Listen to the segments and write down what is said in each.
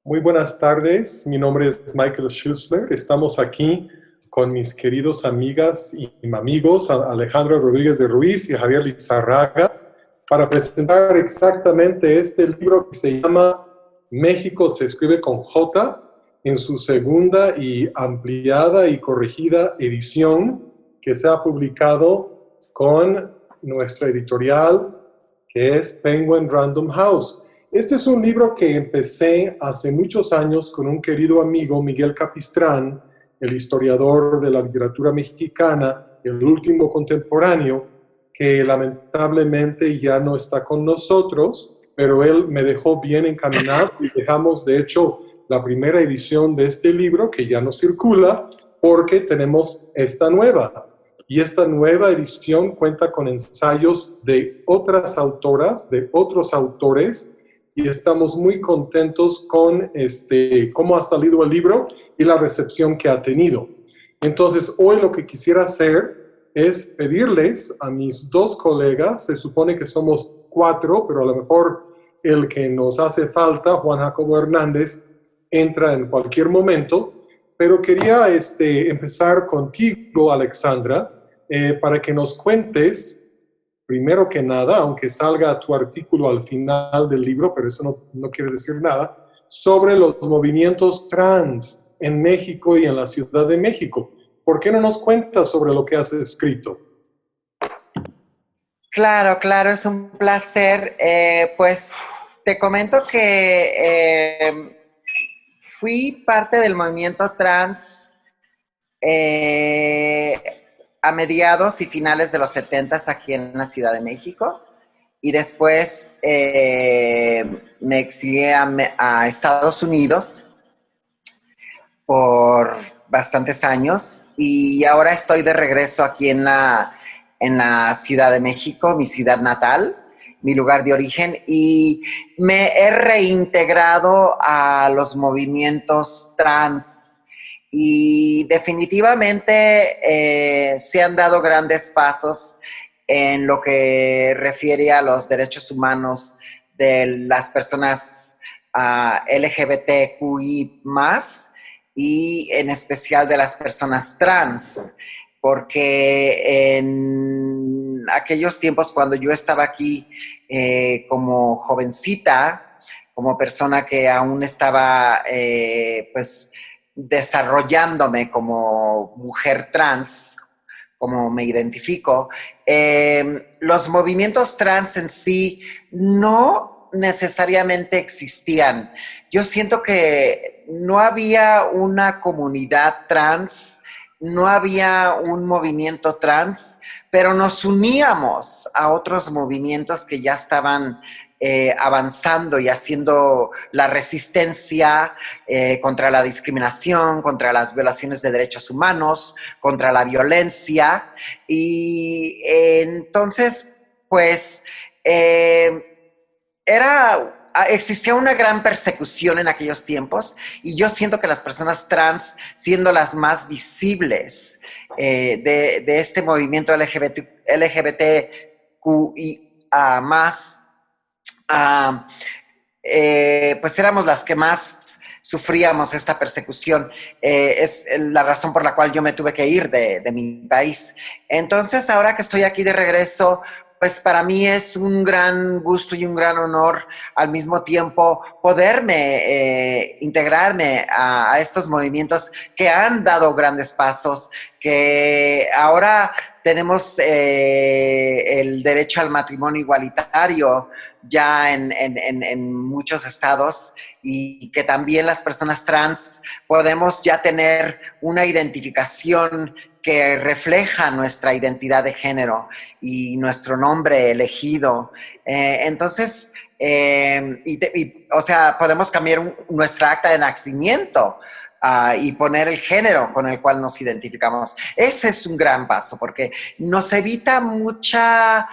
Muy buenas tardes, mi nombre es Michael Schussler. Estamos aquí con mis queridos amigas y amigos Alejandro Rodríguez de Ruiz y Javier Lizarraga para presentar exactamente este libro que se llama México se escribe con J en su segunda y ampliada y corregida edición que se ha publicado con nuestra editorial que es Penguin Random House. Este es un libro que empecé hace muchos años con un querido amigo, Miguel Capistrán, el historiador de la literatura mexicana, el último contemporáneo, que lamentablemente ya no está con nosotros, pero él me dejó bien encaminado y dejamos, de hecho, la primera edición de este libro, que ya no circula, porque tenemos esta nueva. Y esta nueva edición cuenta con ensayos de otras autoras, de otros autores, y estamos muy contentos con cómo ha salido el libro y la recepción que ha tenido. Entonces, hoy lo que quisiera hacer es pedirles a mis dos colegas, se supone que somos cuatro, pero a lo mejor el que nos hace falta, Juan Jacobo Hernández, entra en cualquier momento, pero quería empezar contigo, Alexandra, para que nos cuentes primero que nada, aunque salga tu artículo al final del libro, pero eso no quiere decir nada, sobre los movimientos trans en México y en la Ciudad de México. ¿Por qué no nos cuentas sobre lo que has escrito? Claro, claro, es un placer. Pues te comento que fui parte del movimiento trans eh, a mediados y finales de los 70 aquí en la Ciudad de México y después me exilié a Estados Unidos por bastantes años y ahora estoy de regreso aquí en la Ciudad de México, mi ciudad natal, mi lugar de origen, y me he reintegrado a los movimientos trans y definitivamente se han dado grandes pasos en lo que refiere a los derechos humanos de las personas LGBTQI+, y en especial de las personas trans, porque en aquellos tiempos cuando yo estaba aquí como jovencita, como persona que aún estaba pues desarrollándome como mujer trans, como me identifico, los movimientos trans en sí no necesariamente existían. Yo siento que no había una comunidad trans, no había un movimiento trans, pero nos uníamos a otros movimientos que ya estaban avanzando y haciendo la resistencia contra la discriminación, contra las violaciones de derechos humanos, contra la violencia. Y entonces, pues, existía una gran persecución en aquellos tiempos y yo siento que las personas trans, siendo las más visibles de este movimiento LGBTQI más, pues éramos las que más sufríamos esta persecución. Es la razón por la cual yo me tuve que ir de mi país. Entonces, ahora que estoy aquí de regreso, pues para mí es un gran gusto y un gran honor al mismo tiempo poderme integrarme a estos movimientos que han dado grandes pasos, que ahora tenemos el derecho al matrimonio igualitario ya en muchos estados y que también las personas trans podemos ya tener una identificación que refleja nuestra identidad de género y nuestro nombre elegido. Entonces, o sea, podemos cambiar nuestra acta de nacimiento y poner el género con el cual nos identificamos. Ese es un gran paso porque nos evita muchas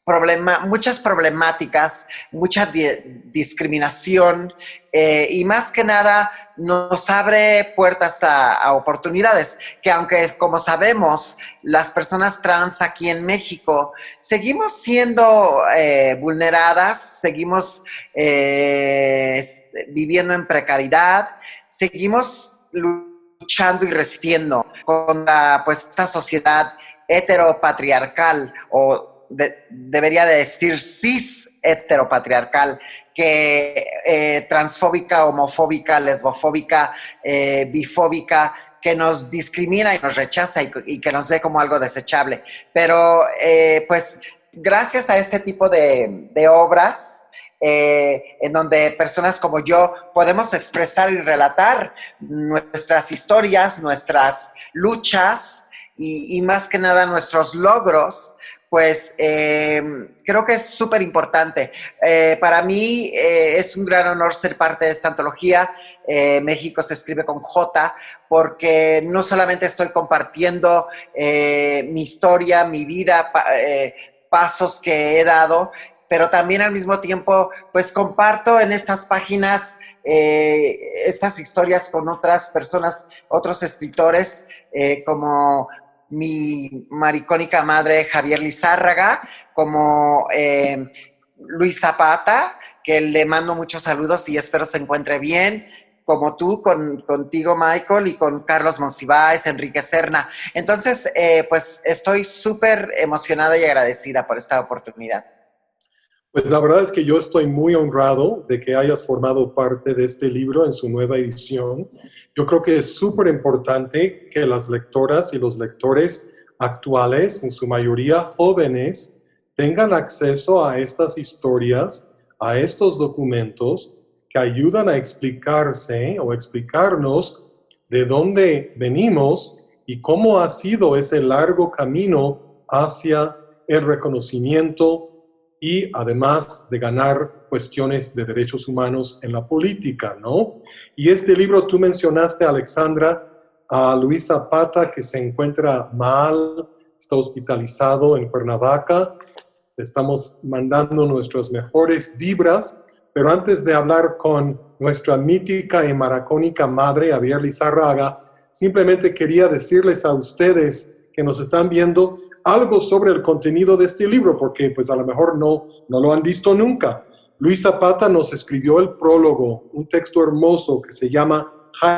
problemáticas, mucha discriminación y más que nada nos abre puertas a oportunidades, que aunque, como sabemos, las personas trans aquí en México seguimos siendo vulneradas, seguimos viviendo en precariedad, seguimos luchando y resistiendo contra pues, esta sociedad heteropatriarcal o debería de decir cis heteropatriarcal, que transfóbica, homofóbica, lesbofóbica, bifóbica, que nos discrimina y nos rechaza y que nos ve como algo desechable. Pero pues gracias a este tipo de obras, en donde personas como yo podemos expresar y relatar nuestras historias, nuestras luchas y más que nada nuestros logros, pues creo que es súper importante. Para mí es un gran honor ser parte de esta antología. México se escribe con J, porque no solamente estoy compartiendo mi historia, mi vida, pasos que he dado, pero también al mismo tiempo, pues comparto en estas páginas estas historias con otras personas, otros escritores, como mi maricónica madre Javier Lizárraga, como Luis Zapata, que le mando muchos saludos y espero se encuentre bien, como tú, contigo, Michael, y con Carlos Monsiváis, Enrique Serna. Entonces, pues estoy súper emocionada y agradecida por esta oportunidad. Pues la verdad es que yo estoy muy honrado de que hayas formado parte de este libro en su nueva edición. Yo creo que es súper importante que las lectoras y los lectores actuales, en su mayoría jóvenes, tengan acceso a estas historias, a estos documentos que ayudan a explicarse o explicarnos de dónde venimos y cómo ha sido ese largo camino hacia el reconocimiento y además de ganar cuestiones de derechos humanos en la política, ¿no? Y este libro, tú mencionaste, Alexandra, a Luis Zapata, que se encuentra mal, está hospitalizado en Cuernavaca. Le estamos mandando nuestras mejores vibras, pero antes de hablar con nuestra mítica y maracónica madre, Javier Lizárraga, simplemente quería decirles a ustedes que nos están viendo algo sobre el contenido de este libro, porque pues a lo mejor no lo han visto nunca. Luis Zapata nos escribió el prólogo, un texto hermoso que se llama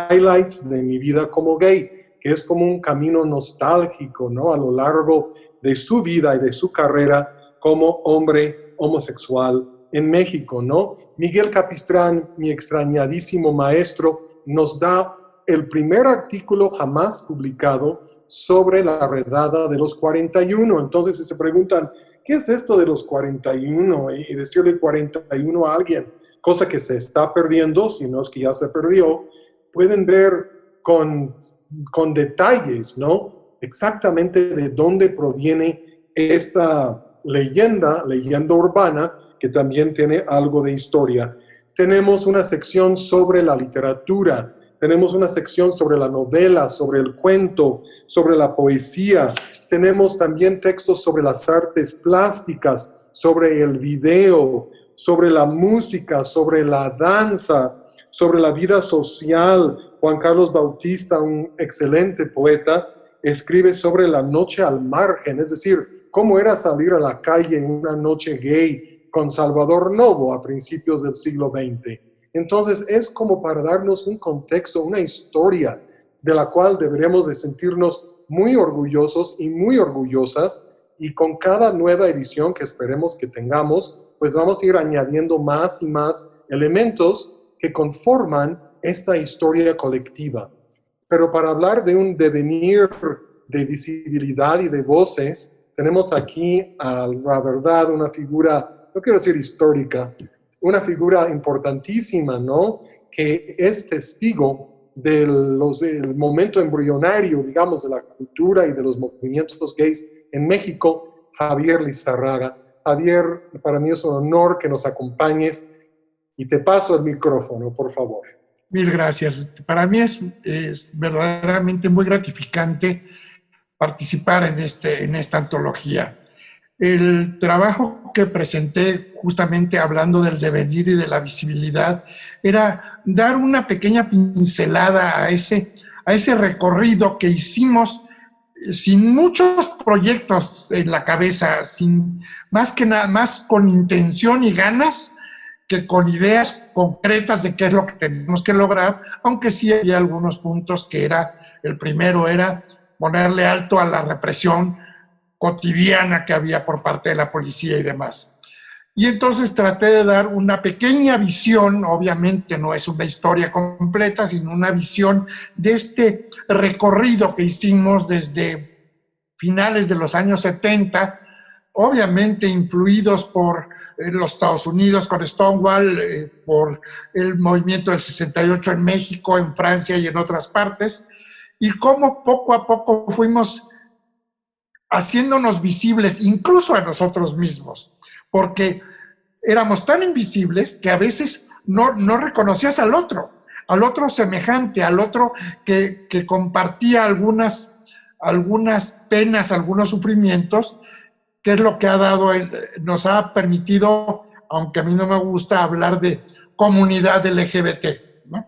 Highlights de mi vida como gay, que es como un camino nostálgico, ¿no? A lo largo de su vida y de su carrera como hombre homosexual en México, ¿no? Miguel Capistrán, mi extrañadísimo maestro, nos da el primer artículo jamás publicado sobre la redada de los 41. Entonces, si se preguntan, ¿qué es esto de los 41? Y decirle 41 a alguien, cosa que se está perdiendo, si no es que ya se perdió, pueden ver con detalles, ¿no? Exactamente de dónde proviene esta leyenda urbana, que también tiene algo de historia. Tenemos una sección sobre la literatura, tenemos una sección sobre la novela, sobre el cuento, sobre la poesía. Tenemos también textos sobre las artes plásticas, sobre el video, sobre la música, sobre la danza, sobre la vida social. Juan Carlos Bautista, un excelente poeta, escribe sobre la noche al margen, es decir, cómo era salir a la calle en una noche gay con Salvador Novo a principios del siglo XX. Entonces es como para darnos un contexto, una historia de la cual deberemos de sentirnos muy orgullosos y muy orgullosas, y con cada nueva edición que esperemos que tengamos, pues vamos a ir añadiendo más y más elementos que conforman esta historia colectiva. Pero para hablar de un devenir de visibilidad y de voces, tenemos aquí a la verdad una figura, no quiero decir histórica, una figura importantísima, ¿no? Que es testigo del momento embrionario, digamos, de la cultura y de los movimientos gays en México, Javier Lizárraga. Javier, para mí es un honor que nos acompañes y te paso el micrófono, por favor. Mil gracias. Para mí es verdaderamente muy gratificante participar en esta antología. El trabajo que presenté, justamente hablando del devenir y de la visibilidad, era dar una pequeña pincelada a ese recorrido que hicimos sin muchos proyectos en la cabeza, sin más que nada, más con intención y ganas que con ideas concretas de qué es lo que tenemos que lograr, aunque sí había algunos puntos que el primero era ponerle alto a la represión cotidiana que había por parte de la policía y demás. Y entonces traté de dar una pequeña visión, obviamente no es una historia completa, sino una visión de este recorrido que hicimos desde finales de los años 70, obviamente influidos por los Estados Unidos con Stonewall, por el movimiento del 68 en México, en Francia y en otras partes, y cómo poco a poco fuimos haciéndonos visibles, incluso a nosotros mismos, porque éramos tan invisibles que a veces no reconocías al otro semejante, al otro que compartía algunas penas, algunos sufrimientos, que es lo que nos ha permitido, aunque a mí no me gusta hablar de comunidad LGBT, ¿no?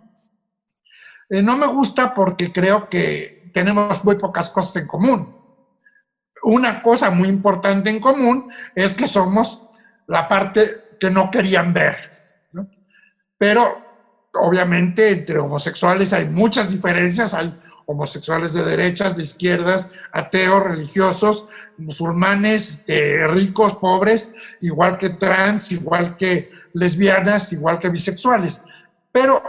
No me gusta porque creo que tenemos muy pocas cosas en común. Una cosa muy importante en común es que somos la parte que no querían ver, ¿no? Pero obviamente entre homosexuales hay muchas diferencias, hay homosexuales de derechas, de izquierdas, ateos, religiosos, musulmanes, ricos, pobres, igual que trans, igual que lesbianas, igual que bisexuales. Pero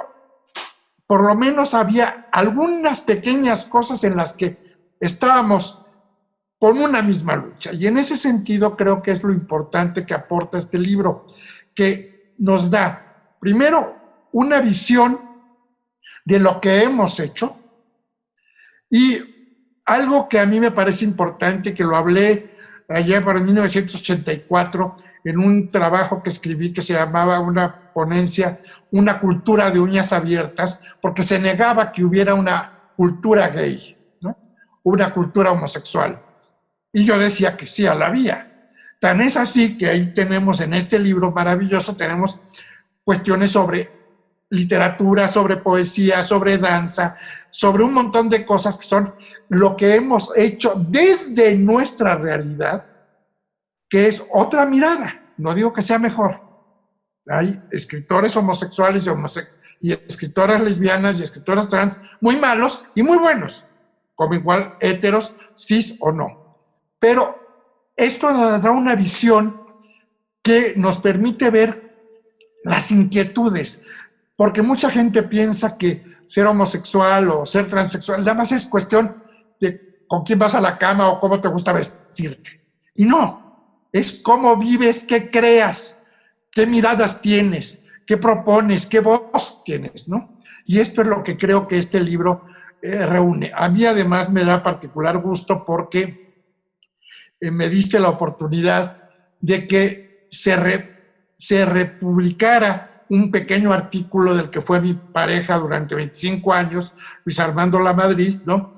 por lo menos había algunas pequeñas cosas en las que estábamos con una misma lucha. Y en ese sentido creo que es lo importante que aporta este libro, que nos da, primero, una visión de lo que hemos hecho y algo que a mí me parece importante, que lo hablé allá para 1984 en un trabajo que escribí que se llamaba una ponencia, una cultura de uñas abiertas, porque se negaba que hubiera una cultura gay, ¿no? Una cultura homosexual. Y yo decía que sí, la había. Tan es así que ahí tenemos en este libro maravilloso, tenemos cuestiones sobre literatura, sobre poesía, sobre danza, sobre un montón de cosas que son lo que hemos hecho desde nuestra realidad, que es otra mirada. No digo que sea mejor. Hay escritores homosexuales y escritoras lesbianas y escritoras trans muy malos y muy buenos, como igual héteros, cis o no. Pero esto nos da una visión que nos permite ver las inquietudes, porque mucha gente piensa que ser homosexual o ser transexual nada más es cuestión de con quién vas a la cama o cómo te gusta vestirte. Y no, es cómo vives, qué creas, qué miradas tienes, qué propones, qué voz tienes, ¿no? Y esto es lo que creo que este libro reúne. A mí además me da particular gusto porque me diste la oportunidad de que se republicara un pequeño artículo del que fue mi pareja durante 25 años, Luis Armando Lamadrid, ¿no?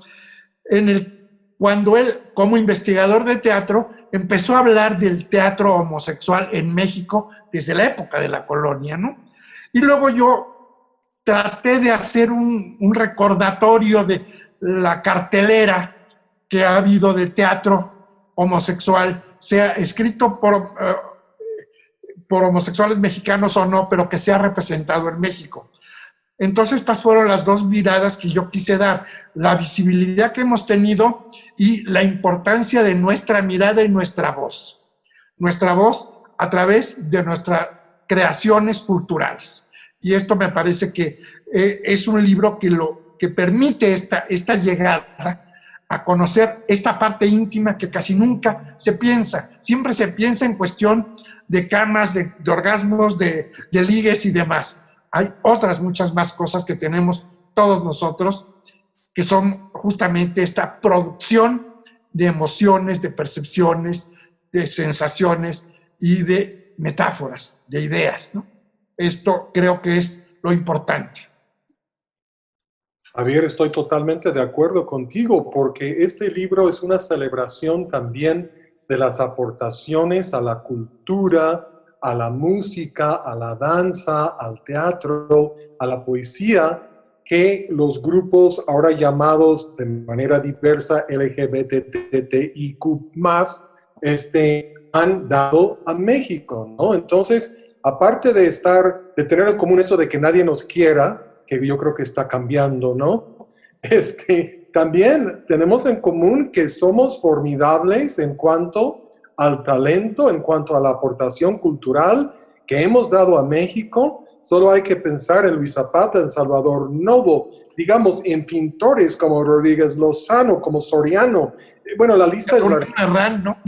Cuando él, como investigador de teatro, empezó a hablar del teatro homosexual en México desde la época de la colonia, ¿no? Y luego yo traté de hacer un recordatorio de la cartelera que ha habido de teatro homosexual, sea escrito por homosexuales mexicanos o no, pero que sea representado en México. Entonces estas fueron las dos miradas que yo quise dar, la visibilidad que hemos tenido y la importancia de nuestra mirada y nuestra voz a través de nuestras creaciones culturales. Y esto me parece que es un libro que permite esta llegada a conocer esta parte íntima que casi nunca se piensa. Siempre se piensa en cuestión de camas, de orgasmos, de ligues y demás. Hay otras muchas más cosas que tenemos todos nosotros, que son justamente esta producción de emociones, de percepciones, de sensaciones y de metáforas, de ideas, ¿no? Esto creo que es lo importante. Javier, estoy totalmente de acuerdo contigo porque este libro es una celebración también de las aportaciones a la cultura, a la música, a la danza, al teatro, a la poesía, que los grupos ahora llamados de manera diversa LGBTTIQ+, han dado a México, ¿no? Entonces, aparte de tener en común eso de que nadie nos quiera, que yo creo que está cambiando, ¿no? También tenemos en común que somos formidables en cuanto al talento, en cuanto a la aportación cultural que hemos dado a México. Solo hay que pensar en Luis Zapata, en Salvador Novo, digamos, en pintores como Rodríguez Lozano, como Soriano. Bueno, la lista es larga. ¿No?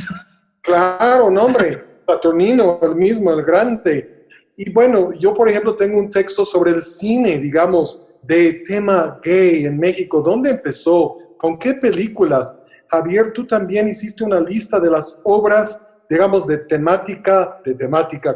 Claro, no, hombre, Saturnino, el mismo, el grande. Y bueno, yo, por ejemplo, tengo un texto sobre el cine, digamos, de tema gay en México. ¿Dónde empezó? ¿Con qué películas? Javier, tú también hiciste una lista de las obras, digamos, de temática,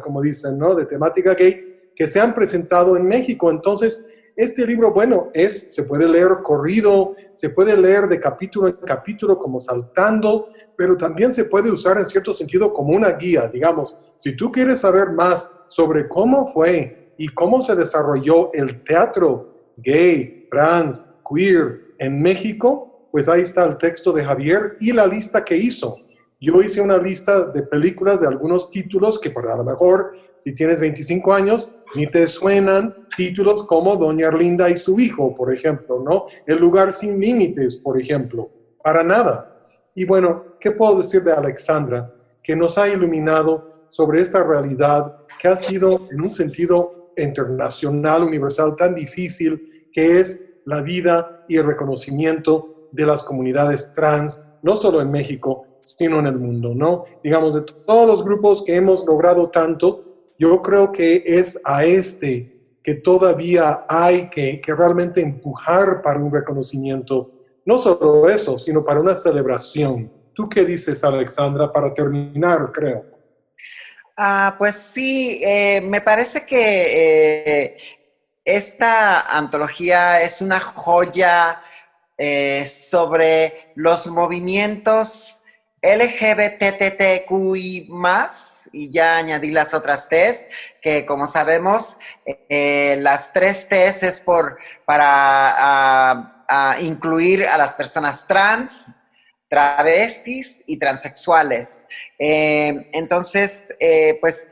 como dicen, ¿no? De temática gay, que se han presentado en México. Entonces, este libro, bueno, se puede leer corrido, se puede leer de capítulo en capítulo, como saltando, pero también se puede usar en cierto sentido como una guía. Digamos, si tú quieres saber más sobre cómo fue y cómo se desarrolló el teatro gay, trans, queer en México, pues ahí está el texto de Javier y la lista que hizo. Yo hice una lista de películas de algunos títulos que a lo mejor, si tienes 25 años, ni te suenan, títulos como Doña Erlinda y su hijo, por ejemplo, ¿no? El lugar sin límites, por ejemplo, para nada. Y bueno, ¿qué puedo decir de Alexandra? Que nos ha iluminado sobre esta realidad que ha sido, en un sentido internacional, universal, tan difícil, que es la vida y el reconocimiento de las comunidades trans, no solo en México, sino en el mundo, ¿no? Digamos, de todos los grupos que hemos logrado tanto, yo creo que es a que todavía hay que realmente empujar para un reconocimiento. No solo eso, sino para una celebración. ¿Tú qué dices, Alexandra, para terminar, creo? Pues sí, me parece que esta antología es una joya sobre los movimientos LGBTTQI+, y ya añadí las otras T's, que como sabemos, las tres T's es para incluir a las personas trans, travestis y transexuales. Entonces, pues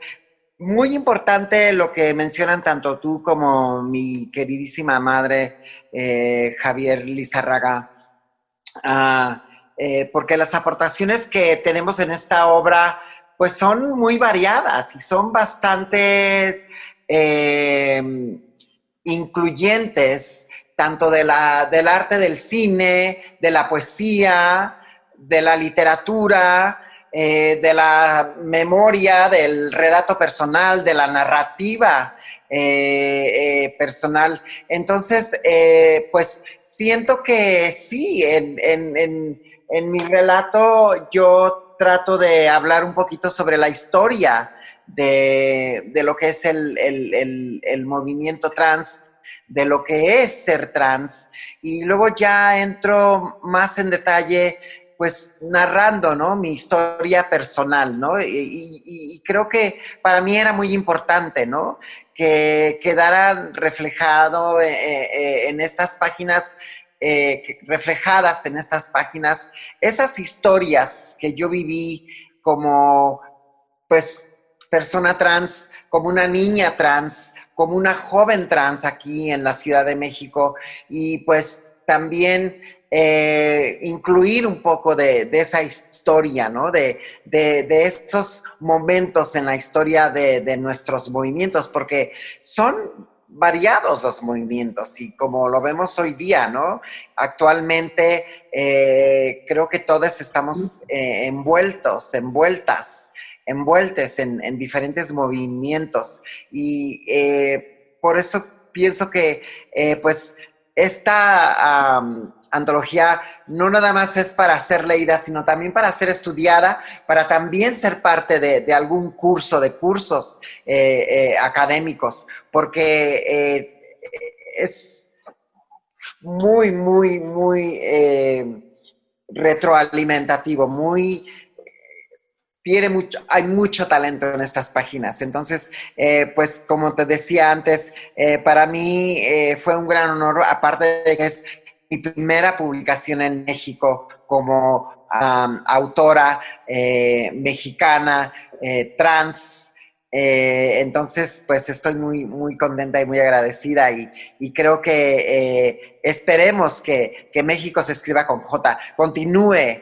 muy importante lo que mencionan tanto tú como mi queridísima madre, Javier Lizárraga, porque las aportaciones que tenemos en esta obra pues son muy variadas y son bastante incluyentes, tanto del arte del cine, de la poesía, de la literatura, de la memoria, del relato personal, de la narrativa personal. Entonces, pues siento que sí, en mi relato yo trato de hablar un poquito sobre la historia de lo que es el movimiento trans, de lo que es ser trans, y luego ya entro más en detalle pues narrando, ¿no? Mi historia personal, ¿no? Y creo que para mí era muy importante, ¿no? Que quedara reflejado en estas páginas, reflejadas en estas páginas, esas historias que yo viví como, pues, persona trans, como una niña trans, como una joven trans aquí en la Ciudad de México, y pues también incluir un poco de esa historia, ¿no? De esos momentos en la historia de nuestros movimientos, porque son variados los movimientos y como lo vemos hoy día, ¿no? Actualmente creo que todos estamos envueltas en diferentes movimientos y por eso pienso que pues esta antología no nada más es para ser leída, sino también para ser estudiada, para también ser parte de algún curso, de cursos académicos, porque es muy, muy, muy retroalimentativo, muy hay mucho talento en estas páginas. Entonces, pues como te decía antes, para mí fue un gran honor, aparte de que es mi primera publicación en México como autora mexicana, trans. Entonces, pues estoy muy, muy contenta y muy agradecida y creo que esperemos que México se escriba con J, continúe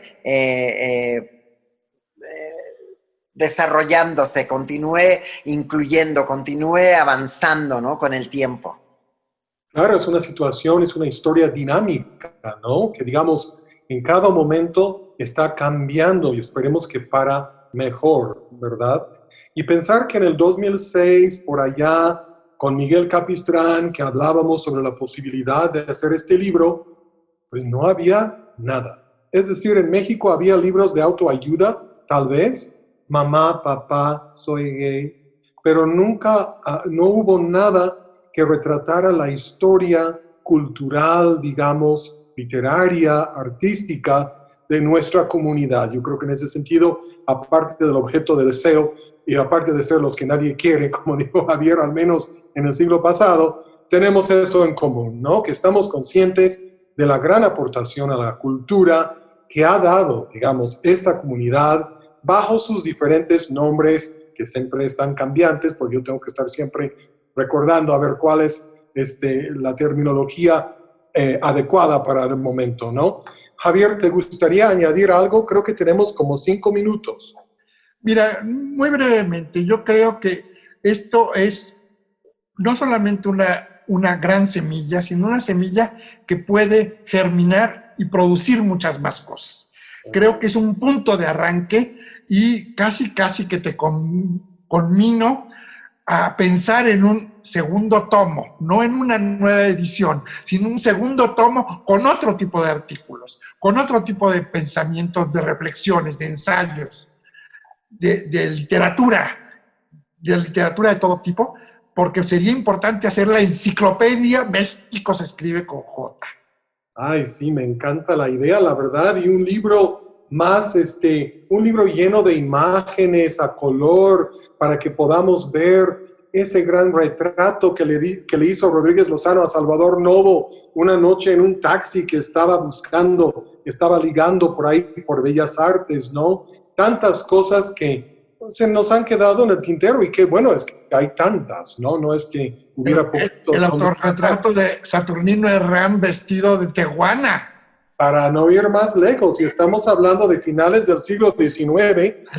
desarrollándose, continúe incluyendo, continúe avanzando, ¿no? Con el tiempo. Claro, es una situación, es una historia dinámica, ¿no? Que digamos, en cada momento está cambiando y esperemos que para mejor, ¿verdad? Y pensar que en el 2006, por allá, con Miguel Capistrán, que hablábamos sobre la posibilidad de hacer este libro, pues no había nada. Es decir, en México había libros de autoayuda, tal vez, mamá, papá, soy gay, pero nunca, no hubo nada que retratara la historia cultural, digamos, literaria, artística de nuestra comunidad. Yo creo que en ese sentido, aparte del objeto de deseo y aparte de ser los que nadie quiere, como dijo Javier, al menos en el siglo pasado, tenemos eso en común, ¿no? Que estamos conscientes de la gran aportación a la cultura que ha dado, digamos, esta comunidad bajo sus diferentes nombres que siempre están cambiantes, porque yo tengo que estar siempre recordando a ver cuál es la terminología adecuada para el momento, ¿no? Javier, ¿te gustaría añadir algo? Creo que tenemos como 5 minutos. Mira, muy brevemente, yo creo que esto es no solamente una gran semilla, sino una semilla que puede germinar y producir muchas más cosas. Creo que es un punto de arranque y casi que te conmino a pensar en un segundo tomo, no en una nueva edición, sino un segundo tomo con otro tipo de artículos, con otro tipo de pensamientos, de reflexiones, de ensayos, de literatura de todo tipo, porque sería importante hacer la enciclopedia México se escribe con J. Ay, sí, me encanta la idea, la verdad, y un libro más, un libro lleno de imágenes a color para que podamos ver ese gran retrato que le hizo Rodríguez Lozano a Salvador Novo una noche en un taxi que estaba ligando por ahí por Bellas Artes, ¿no? Tantas cosas que se nos han quedado en el tintero y qué bueno es que hay tantas, ¿no? No es que hubiera poquito. El autorretrato de Saturnino Herrán vestido de tehuana. Para no ir más lejos, y estamos hablando de finales del siglo XIX,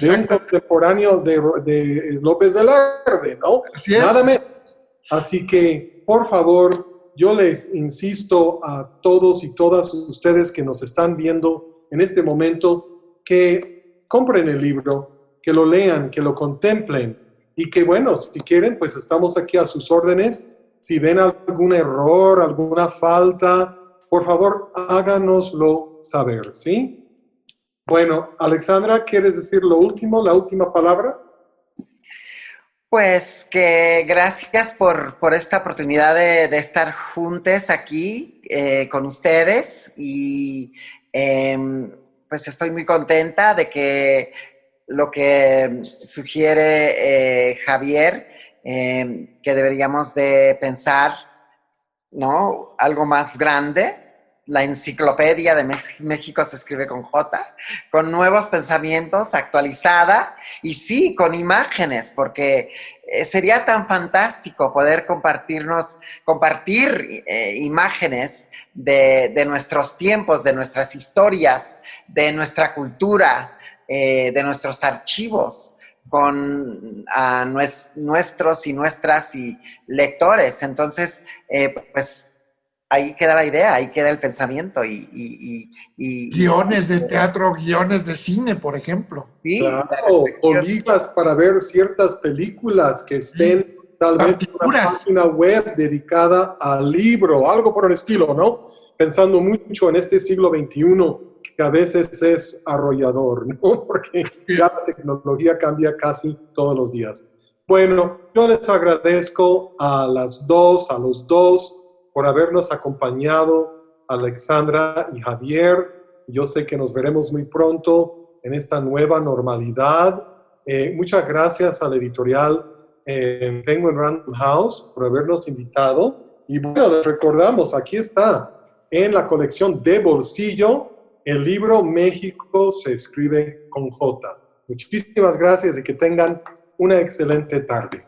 de un contemporáneo de López Velarde, ¿no? Así es. Nada menos. Así que, por favor, yo les insisto a todos y todas ustedes que nos están viendo en este momento, que compren el libro, que lo lean, que lo contemplen, y que, bueno, si quieren, pues estamos aquí a sus órdenes. Si ven algún error, alguna falta, por favor, háganoslo saber, ¿sí? Bueno, Alexandra, ¿quieres decir lo último, la última palabra? Pues que gracias por esta oportunidad de estar juntos aquí con ustedes y pues estoy muy contenta de que lo que sugiere Javier, que deberíamos de pensar, ¿no? Algo más grande, la enciclopedia de México se escribe con J, con nuevos pensamientos, actualizada y sí, con imágenes, porque sería tan fantástico poder compartir imágenes de nuestros tiempos, de nuestras historias, de nuestra cultura, de nuestros archivos con nuestros y nuestras y lectores. Entonces, pues ahí queda la idea, ahí queda el pensamiento y guiones de teatro, guiones de cine, por ejemplo. Sí, claro, o ligas para ver ciertas películas que estén tal vez en una página web dedicada al libro, algo por el estilo, ¿no? Pensando mucho en este siglo XXI, que a veces es arrollador, ¿no? Porque ya la tecnología cambia casi todos los días. Bueno, yo les agradezco a los dos, por habernos acompañado, Alexandra y Javier. Yo sé que nos veremos muy pronto en esta nueva normalidad Muchas gracias a la editorial Penguin Random House por habernos invitado. Y bueno, les recordamos, aquí está en la colección de bolsillo el libro México se escribe con J. Muchísimas gracias y que tengan una excelente tarde.